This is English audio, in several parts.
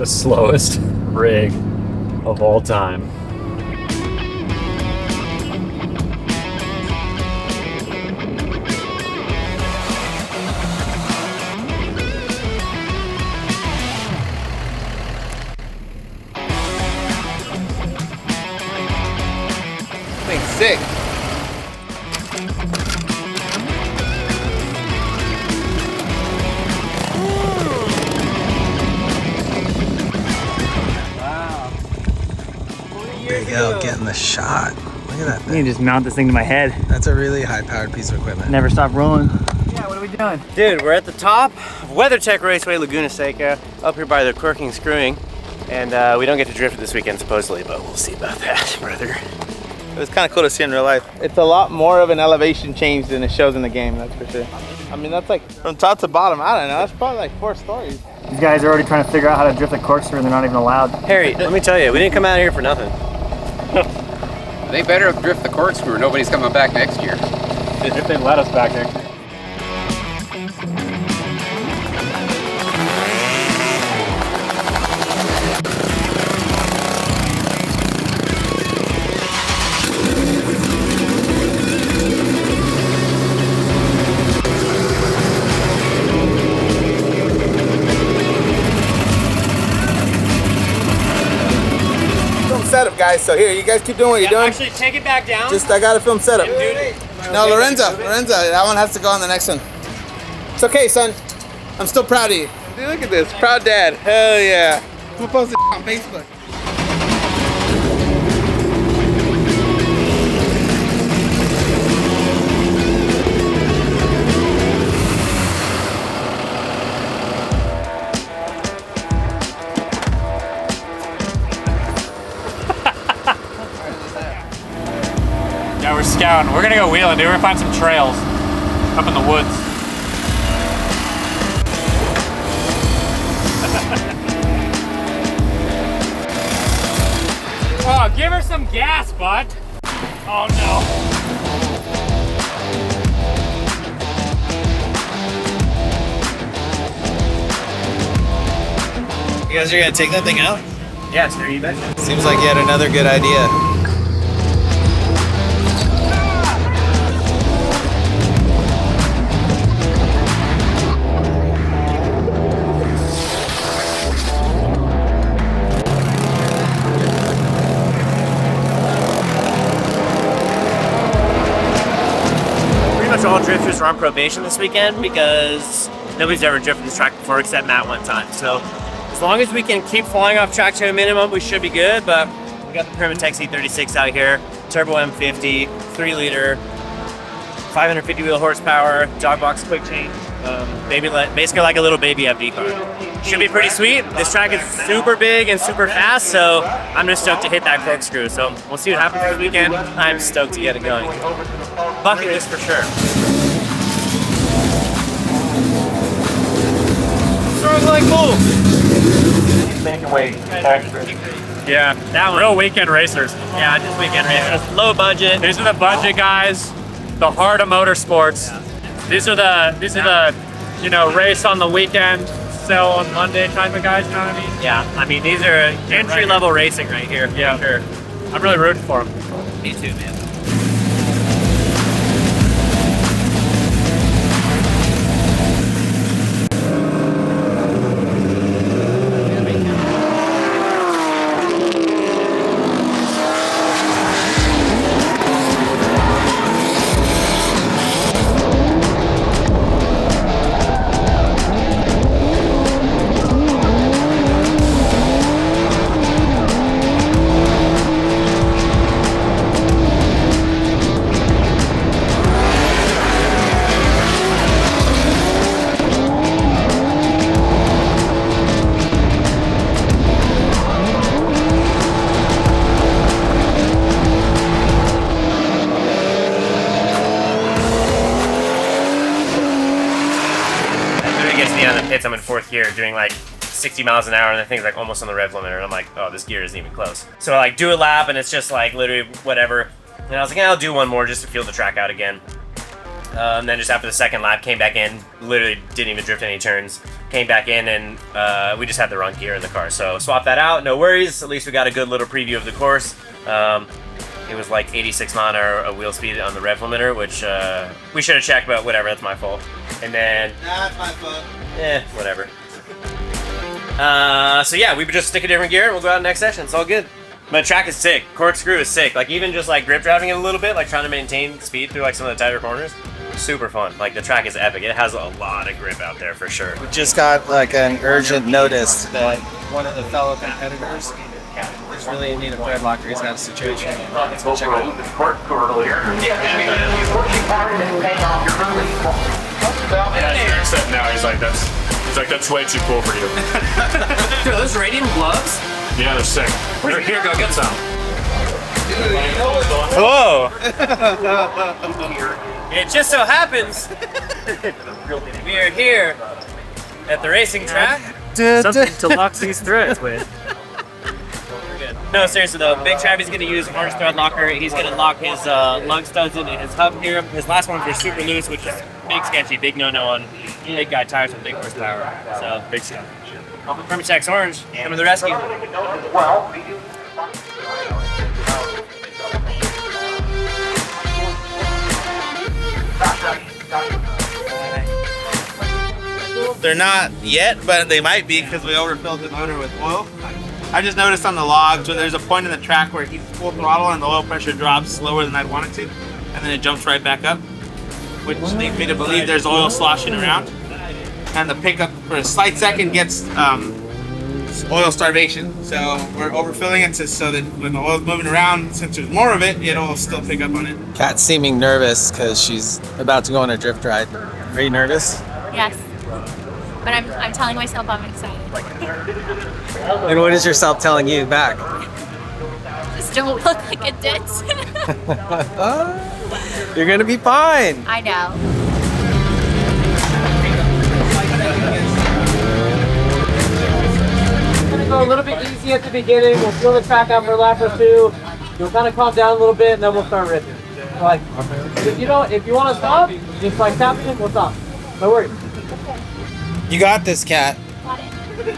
the slowest rig of all time. Thing's sick. There you go, getting the shot. Look at that I thing. need to just mount this thing to my head. That's a really high-powered piece of equipment. Never stop rolling. Yeah, what are we doing? Dude, we're at the top of WeatherTech Raceway Laguna Seca, up here by the corking screwing. And we don't get to drift it this weekend, supposedly, but we'll see about that, brother. It was kind of cool to see in real life. It's a lot more of an elevation change than it shows in the game, that's for sure. I mean, that's like from top to bottom, I don't know, that's probably like 4 stories. These guys are already trying to figure out how to drift the corkscrew and they're not even allowed. Harry, let me tell you, we didn't come out here for nothing. They better drift the corkscrew or nobody's coming back next year. If they let us back next year. Setup, guys, so here, you guys keep doing what you're doing. Actually, take it back down. Just, I got a film setup. No, Lorenzo, that one has to go on the next one. It's okay, son. I'm still proud of you. Dude, look at this, proud dad. Hell yeah. I'm gonna post it on Facebook. Yeah, we're scouting. We're gonna go wheeling, dude. We're gonna find some trails up in the woods. Oh, give her some gas, bud. Oh no. You guys are gonna take that thing out? Yeah, sure, you bet. Seems like you had another good idea. All drifters are on probation this weekend because nobody's ever drifted this track before except Matt one time. So as long as we can keep flying off track to a minimum, we should be good. But we got the Primatex E36 out here, turbo M50, 3-liter, 550 wheel horsepower, dog box quick change, basically like a little baby FD car. Should be pretty sweet. This track is super big and super fast, so I'm just stoked to hit that corkscrew. So we'll see what happens this weekend. I'm stoked to get it going. Bucket list for sure. Throwing like bull. Making weight extra. Yeah, that one. Real weekend racers. Yeah, just weekend racers. Low budget. These are the budget guys. The heart of motorsports. These are the you know, race on the weekend, sell on Monday type of guys. You know what I mean? Yeah, I mean these are entry level racing right here. Yeah, for sure. I'm really rooting for them. Me too, man. Hits, I'm in 4th gear doing like 60 miles an hour and the thing's like almost on the rev limiter and I'm like, oh, this gear isn't even close. So I like do a lap and it's just like literally whatever. And I was like, yeah, I'll do one more just to feel the track out again. Then just after the second lap, came back in, literally didn't even drift any turns. Came back in and we just had the wrong gear in the car. So swap that out, no worries. At least we got a good little preview of the course. It was like 86 mile an hour wheel speed on the rev limiter, which we should have checked, but whatever, that's my fault. And then... That's my fault. Whatever. So yeah, we would just stick a different gear and we'll go out next session. It's all good. But the track is sick. Corkscrew is sick. Like even just like grip driving it a little bit, like trying to maintain speed through like some of the tighter corners. Super fun. Like the track is epic. It has a lot of grip out there for sure. We just got like an urgent notice that one of the fellow competitors is really in need of thread locker. He's got a situation. Let's go check it out. Except now he's like that's way too cool for you. Dude, are those radium gloves? Yeah, they're sick. Here, go get some. Hello. It just so happens we are here at the racing track. Something to lock these threads with. No, seriously though, Big Travy's gonna use orange thread locker. He's gonna lock his lug studs in his hub here. His last ones were super loose, which is big sketchy, big no-no on big guy tires with big horsepower. So big stuff. Permatex Orange, come to the rescue. They're not yet, but they might be because we overfilled the motor with oil. I just noticed on the logs when there's a point in the track where it keeps full throttle and the oil pressure drops slower than I'd want it to, and then it jumps right back up, which leads me to believe there's oil sloshing around. And the pickup for a slight second gets oil starvation, so we're overfilling it so that when the oil's moving around, since there's more of it, it'll still pick up on it. Kat's seeming nervous because she's about to go on a drift ride. Are you nervous? Yes. But I'm telling myself I'm excited. And what is yourself telling you back? Just don't look like a ditz. You're gonna be fine. I know. It's gonna go a little bit easy at the beginning. We'll feel the track out for a lap or two. You'll kind of calm down a little bit, and then we'll start ripping. Like, if you want to stop, just like tap it, we'll stop. No worries. You got this, Kat. Got it.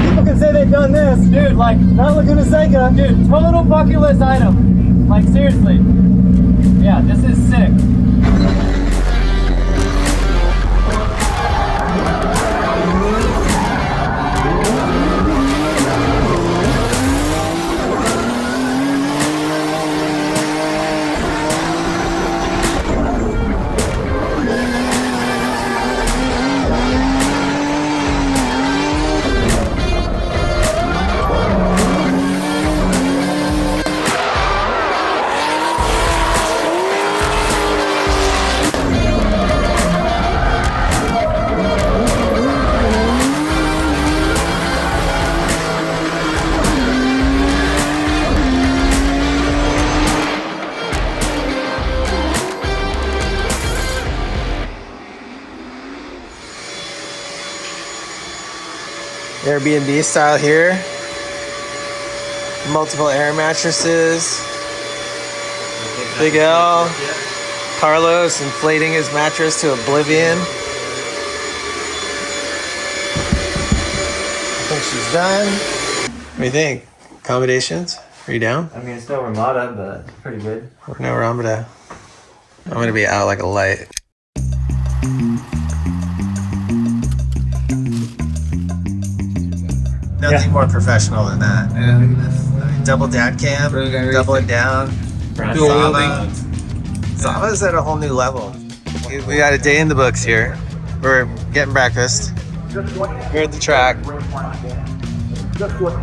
People can say they've done this, dude. Like not Laguna Seca, dude. Total bucket list item. Like seriously. Yeah, this is sick. Airbnb style here. Multiple air mattresses. Big L. Carlos inflating his mattress to oblivion. I think she's done. What do you think? Accommodations? Are you down? I mean, it's no Ramada, but it's pretty good. No Ramada. I'm gonna be out like a light. Nothing more professional than that. I mean, double dad cam, double it down. Zava's at a whole new level. We got a day in the books here. We're getting breakfast. We're at the track.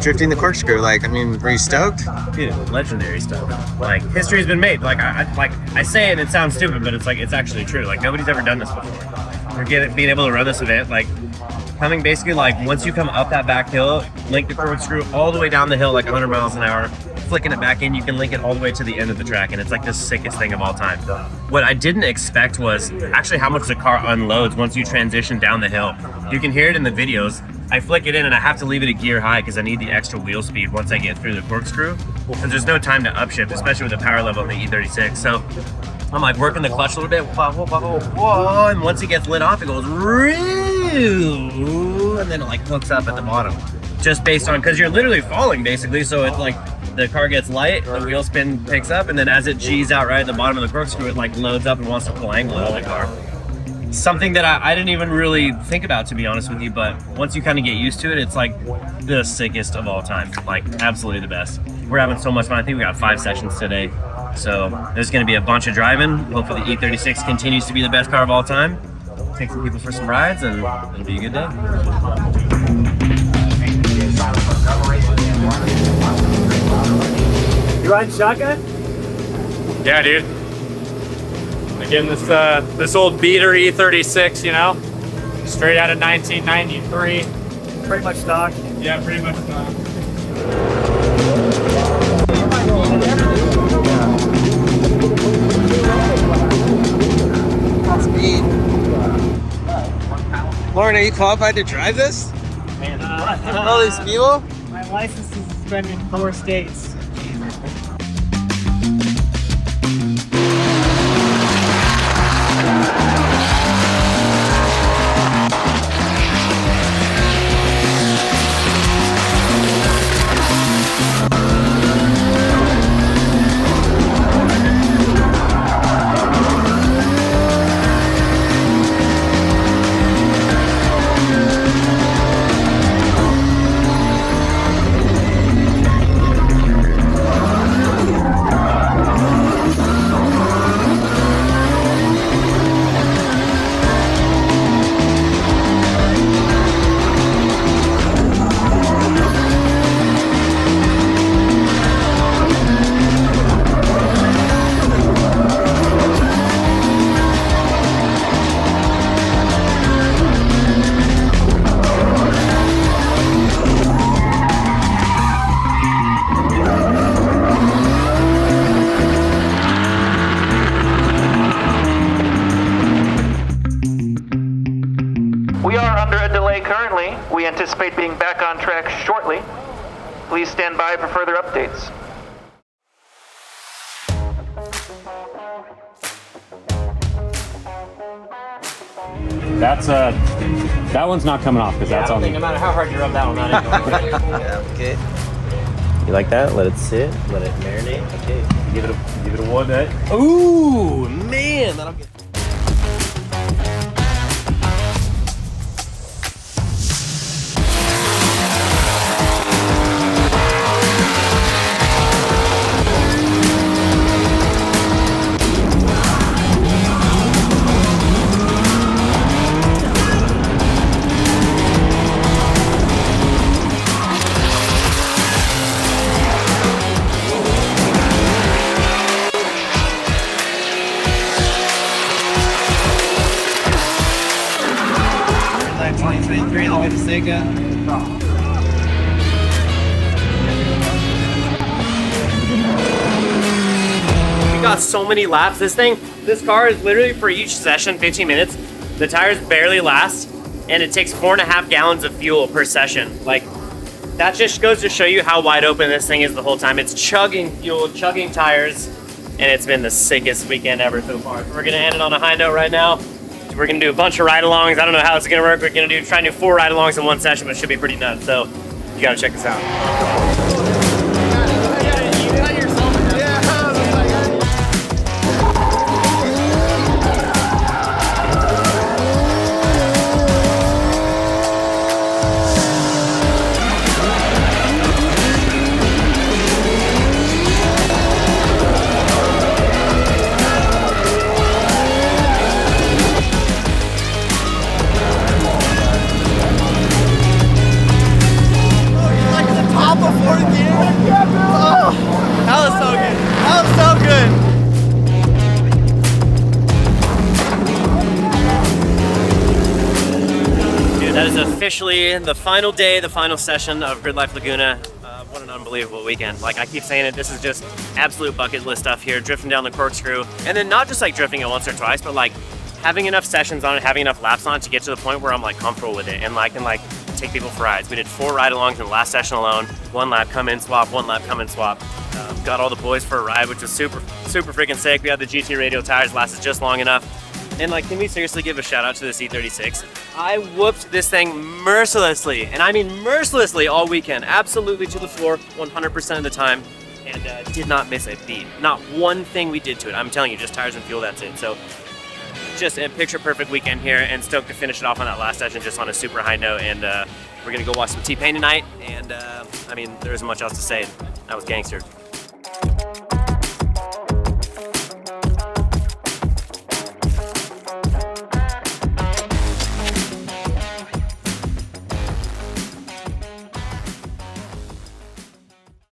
Drifting the corkscrew. Like, I mean, were you stoked? Dude, legendary stuff. Like, history's been made. Like, I say it, it sounds stupid, but it's like, it's actually true. Like, nobody's ever done this before. We're being able to run this event, like, coming basically, like, once you come up that back hill, link the corkscrew all the way down the hill, like 100 miles an hour, flicking it back in, you can link it all the way to the end of the track, and it's like the sickest thing of all time. What I didn't expect was actually how much the car unloads once you transition down the hill. You can hear it in the videos. I flick it in and I have to leave it at gear high because I need the extra wheel speed once I get through the corkscrew. Because there's no time to upshift, especially with the power level on the E36. So I'm like working the clutch a little bit, whoa, and once it gets lit off, it goes, and then it like hooks up at the bottom. Just based on, because you're literally falling basically, so it's like the car gets light, the wheel spin picks up, and then as it G's out right at the bottom of the corkscrew, it like loads up and wants to pull angle out of the car. Something that I didn't even really think about, to be honest with you, but once you kind of get used to it, it's like the sickest of all time. Like, absolutely the best. We're having so much fun. I think we got 5 sessions today. So there's going to be a bunch of driving. Hopefully the E36 continues to be the best car of all time. Take some people for some rides, and it'll be a good day. You riding shotgun? Yeah, dude. Again, this old beater E36, you know, straight out of 1993. Pretty much stock. Yeah, pretty much stock. Speed. Lauren, are you qualified to drive this? Holy Spiel? My license is suspended in 4 states. We are under a delay currently. We anticipate being back on track shortly. Please stand by for further updates. That one's not coming off because that's on. No matter how hard you rub that one out, Yeah, okay. you like that? Let it sit. Let it marinate. Okay. Give it a 1 minute. Ooh, man, that'll get. GRIDLIFE 2023 Laguna Seca. We got so many laps. This car is literally for each session 15 minutes. The tires barely last, and it takes 4.5 gallons of fuel per session. Like, that just goes to show you how wide open this thing is the whole time. It's chugging fuel, chugging tires, and it's been the sickest weekend ever so far. We're gonna end it on a high note right now. We're gonna do a bunch of ride-alongs. I don't know how it's gonna work. We're gonna try and do 4 ride-alongs in one session, but it should be pretty nuts. So you gotta check this out. officially the final day, the final session of GRIDLIFE Laguna. What an unbelievable weekend. Like, I keep saying it, this is just absolute bucket list stuff here, drifting down the corkscrew. And then not just like drifting it once or twice, but like having enough sessions on it, having enough laps on it to get to the point where I'm like comfortable with it and like can like take people for rides. We did 4 ride-alongs in the last session alone. 1 lap come in swap, 1 lap come in swap. Got all the boys for a ride, which was super freaking sick. We had the GT radial tires, lasted just long enough. And like, can we seriously give a shout out to the C36? I whooped this thing mercilessly, and I mean mercilessly all weekend, absolutely to the floor, 100% of the time, and did not miss a beat. Not one thing we did to it. I'm telling you, just tires and fuel, that's it. So just a picture perfect weekend here, and stoked to finish it off on that last session just on a super high note. And we're gonna go watch some T-Pain tonight, and I mean, there isn't much else to say. That was gangster.